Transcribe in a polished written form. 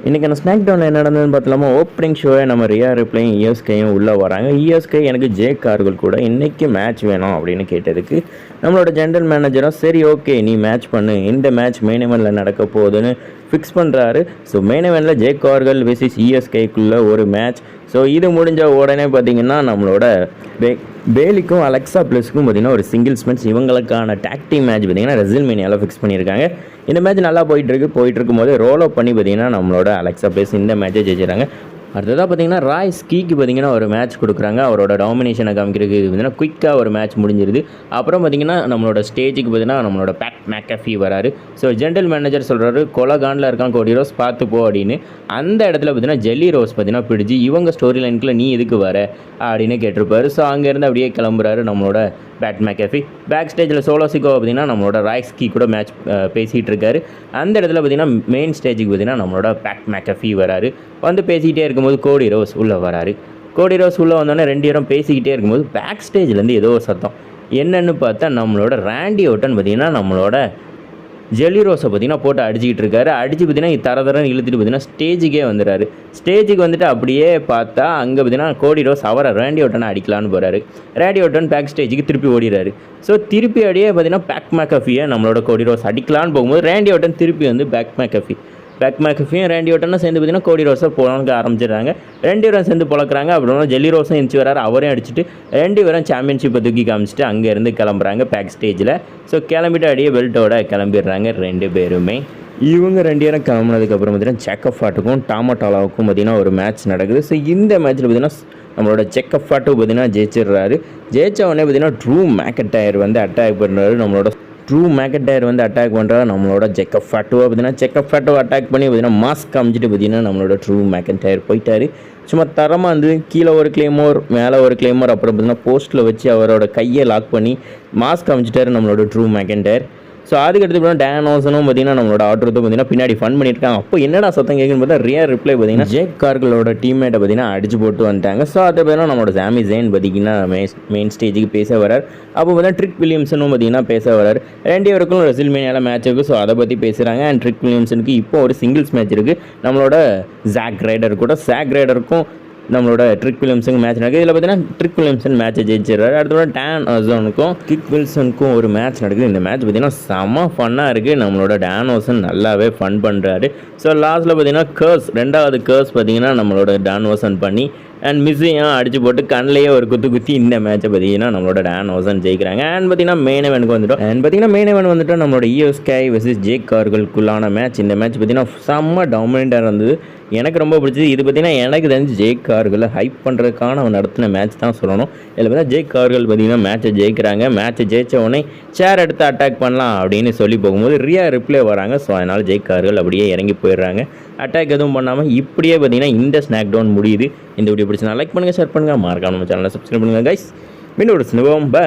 இன்றைக்கான ஸ்நாக் டவுனில் என்ன நடந்ததுன்னு பார்த்தலாமா, ஓப்பனிங் ஷோவை நம்ம ரியா ரிப்ளையும் இஎஸ்கேயும் உள்ளே வராங்க. இஎஸ்கே எனக்கு ஜே கார்கள் கூட இன்றைக்கி மேட்ச் வேணும் அப்படின்னு கேட்டதுக்கு நம்மளோட ஜென்ரல் மேனேஜரும் சரி ஓகே நீ மேட்ச் பண்ணு, இந்த மேட்ச் மெயின் இவெண்ட்டில் நடக்க போகுதுன்னு ஃபிக்ஸ் பண்ணுறாரு. ஸோ மெயின் இவெண்ட்டில் ஜே கார்கள் வெர்சஸ் இஎஸ்கேக்குள்ளே ஒரு மேட்ச். ஸோ இது முடிஞ்ச உடனே பார்த்திங்கன்னா நம்மளோட பேலிக்கும் அலெக்சா ப்ளஸ்க்கும் பார்த்திங்கன்னா ஒரு சிங்கிள்ஸ் மேட்ச், இவங்களுக்கான டாக் டீம் மேட்ச் பார்த்திங்கன்னா ரெசில்மேனியாவில் ஃபிக்ஸ் பண்ணியிருக்காங்க. இந்த மேட்ச் நல்லா போயிட்டு இருக்கும்போது ரோல் அப் பண்ணி பார்த்திங்கன்னா நம்மளோட அலெக்சா ப்ளஸ் இந்த மேட்சை ஜெயிச்சிடறாங்க. அடுத்ததாக பார்த்திங்கன்னா ராய் ஸ்கீக்கு பார்த்திங்கன்னா ஒரு மேட்ச் கொடுக்குறாங்க. அவரோட டாமினேஷனை காமிக்கிறதுக்கு பார்த்திங்கன்னா குயிக்காக ஒரு மேட்ச் முடிஞ்சிருது. அப்புறம் பார்த்திங்கன்னா நம்மளோட ஸ்டேஜுக்கு பார்த்திங்கன்னா நம்மளோட பேட் மேக்கஃபி வராரு. ஸோ ஜென்ரல் மேனேஜர் சொல்கிறாரு கொலகானில் இருக்கான் கோடி ரோஸ் பார்த்து போ அப்படின்னு. அந்த இடத்துல பார்த்திங்கன்னா ஜெல்லி ரோஸ் பார்த்திங்கன்னா பிடிச்சி இவங்க ஸ்டோரி லைனுக்குள்ள நீ எதுக்கு வர அப்படின்னு கேட்டிருப்பாரு. ஸோ அங்கேருந்து அப்படியே கிளம்புறாரு நம்மளோட பேட் மேக்கஃபி. பேக் ஸ்டேஜில் சோலோசிக்கோ பார்த்திங்கன்னா நம்மளோட ராய் ஸ்கீ கூட மேட்ச் பேசிகிட்டு இருக்காரு. அந்த இடத்துல பார்த்திங்கன்னா மெயின் ஸ்டேஜுக்கு பார்த்திங்கன்னா நம்மளோட பேட் மேக்கஃபி வராரு. வந்து பேசிக்கிட்டே இருக்கும்போது கோடி ரோஸ் உள்ளே வராரு. கோடி ரோஸ் உள்ளே வந்தோடனே 2 பேரும் பேசிக்கிட்டே இருக்கும்போது பேக் ஸ்டேஜ்லேருந்து ஏதோ ஒரு சத்தம். என்னென்னு பார்த்தா நம்மளோட ராண்டி ஓட்டன் பார்த்திங்கன்னா நம்மளோட ஜெல்லி ரோஸை பார்த்திங்கன்னா போட்டு அடிச்சுக்கிட்டு இருக்காரு. அடித்து பார்த்திங்கன்னா தரன்னு இழுத்துட்டு பார்த்திங்கன்னா ஸ்டேஜுக்கே வந்துடுறாரு. ஸ்டேஜுக்கு வந்துட்டு அப்படியே பார்த்தா அங்கே பார்த்திங்கன்னா கோடி ரோஸ் அவரை ரேண்டி ஓட்டனை அடிக்கலான்னு போகிறாரு. ரேண்டி ஓட்டன் பேக் ஸ்டேஜுக்கு திருப்பி ஓடிறாரு. ஸோ திருப்பி அப்படியே பார்த்திங்கன்னா பேக் மேக்கஃபியை நம்மளோட கோடி ரோஸ் அடிக்கலான்னு போகும்போது ரேண்டி ஓட்டன் திருப்பி வந்து பேக் மேக்கஃபியும் ரேண்டி ஓட்டனும் சேர்ந்து பார்த்திங்கன்னா கோடி ரோஸை போலான்னு ஆரம்பிச்சிடுறாங்க. 2 பேரும் சேர்ந்து பொழக்கிறாங்க. அப்புறம் ஜெல்லி ரோஸும் எந்திச்சு வராரு. அவரையும் அடிச்சுட்டு 2 பேரும் சாம்பியன்ஷிப்பை தூக்கி காமிச்சிட்டு அங்கேருந்து கிளம்புறாங்க பேக் ஸ்டேஜில். ஸோ கிளம்பிட்டு அப்படியே பெல்ட்டோட கிளம்பிடுறாங்க 2 பேருமே. இவங்க 2 பேரும் கிளம்புனதுக்கப்புறம் பார்த்திங்கன்னா செக்கஃபாட்டுக்கும் டாமட்டாலாவுக்கும் பார்த்திங்கன்னா ஒரு மேட்ச் நடக்குது. ஸோ இந்த மேட்ச்சில் பார்த்திங்கன்னா நம்மளோட செக்கஃபாட்டு பார்த்திங்கன்னா ஜெயிச்சிடுறாரு. ஜெயிச்ச உடனே பார்த்திங்கன்னா ட்ரூ மேக்கன்டையர் வந்து அட்டாக் பண்ணுறாரு. நம்மளோட ட்ரூ மேக்கன்டையர் வந்து அட்டாக் பண்ணுறாரு. நம்மளோட செக்கஃபாட்டுவை பார்த்திங்கன்னா செக்கஃபாட்டுவை அட்டாக் பண்ணி பார்த்திங்கன்னா மாஸ்க் காமிச்சிட்டு பார்த்திங்கன்னா நம்மளோட ட்ரூ மேக்கன்டையர் போயிட்டார். சும்மா தரமாக வந்து கீழே ஒரு கிளைமோர் மேலே ஒரு கிளைமோர் அப்புறம் பார்த்திங்கன்னா போஸ்ட்டில் வச்சு அவரோட கையை லாக் பண்ணி மாஸ்க் காமிச்சிட்டாரு நம்மளோட ட்ரூ மேக்கன்டையர். ஸோ அதுக்கடுத்து பார்த்தீங்கன்னா டேனோசனும் பார்த்திங்கன்னா நம்மளோட ஆர்டரும் பார்த்திங்கன்னா பின்னாடி ஃபன் பண்ணியிருக்காங்க. அப்போ என்னடா சத்தம் கேட்குன்னு பார்த்தா ரியா ரிப்ளை பார்த்திங்கன்னா ஜேக் கார்களோட டீம்மேட்டை பார்த்திங்கன்னா அடிச்சு போட்டு வந்துட்டாங்க. ஸோ அதை பார்த்தீங்கன்னா நம்மளோட சாமி ஜெயின் பார்த்திங்கன்னா மெயின் ஸ்டேஜுக்கு பேச வரார். அப்போ பார்த்தீங்கன்னா ட்ரிக் வில்லியம்சனும் பார்த்திங்கன்னா பேச வரார். 2 பேருக்கும் ரெசில்மேனியாவில் மேட்ச் இருக்குது. ஸோ அதை பற்றி பேசுகிறாங்க. அண்ட் ட்ரிக் வில்லியம்சனுக்கு இப்போ ஒரு சிங்கிள்ஸ் மேட்ச் இருக்குது நம்மளோட ஜாக் ரைடர் கூட. ஜாக் ரைடருக்கும் நம்மளோட ட்ரிக் வில்லியம்ஸுக்கு மேட்ச் நடக்குது. இதில் பார்த்தீங்கன்னா ட்ரிக் வில்லியம்சன் மேட்சை ஜெயிச்சிடுறாரு. அடுத்த டான் அசோனுக்கும் கிக் வில்சனுக்கும் ஒரு மேட்ச் நடக்குது. இந்த மேட்ச் பார்த்திங்கன்னா செம்ம ஃபன்னாக இருக்குது. நம்மளோட டான் ஓசன் நல்லாவே ஃபன் பண்ணுறாரு. ஸோ லாஸ்ட்டில் பார்த்திங்கன்னா ரெண்டாவது கேர்ஸ் பார்த்திங்கன்னா நம்மளோட டான் ஓசன் பண்ணி அண்ட் மிஸ்ஸையும் அடிச்சு போட்டு கண்ணிலேயே ஒரு குத்தி இந்த மேட்சை பார்த்திங்கன்னா நம்மளோட டான் ஓசன் ஜெயிக்கிறாங்க. அண்ட் பார்த்திங்கன்னா மெயின் இவெண்ட்க்கு வந்துட்டோம். நம்மளோட இஎஸ்கே வெர்சஸ் ஜே கார்களுக்குள்ளான மேட்ச். இந்த மேட்ச் பார்த்திங்கன்னா செம்ம டாமினேட்டாக இருந்தது. எனக்கு ரொம்ப பிடிச்சது. இது பார்த்திங்கன்னா எனக்கு தெரிஞ்சு ஜே கார்களை ஹைப் பண்ணுறதுக்கான அவன் நடத்தின மேட்ச் தான் சொல்லணும். இதில் பார்த்தா ஜே கார்கள் பார்த்திங்கன்னா மேட்சை ஜெயிக்கிறாங்க. மேட்சை ஜெயித்த உடனே சேர் எடுத்து அட்டாக் பண்ணலாம் அப்படின்னு சொல்லி போகும்போது ரியா ரிப்ளே வராங்க. ஸோ அதனால் ஜே கார்கள் அப்படியே இறங்கி போயிடுறாங்க. அட்டாக் எதுவும் பண்ணாமல் இப்படியே பார்த்திங்கன்னா இந்த ஸ்நாக் டவுன் முடியுது. இந்த வீடியோ பிடிச்சா லைக் பண்ணுங்கள், ஷேர் பண்ணுங்கள், மறக்காம நம்ம சேனலை சப்ஸ்கிரைப் பண்ணுங்கள் கைஸ். மீண்டும் ஒரு சினிமா. பை.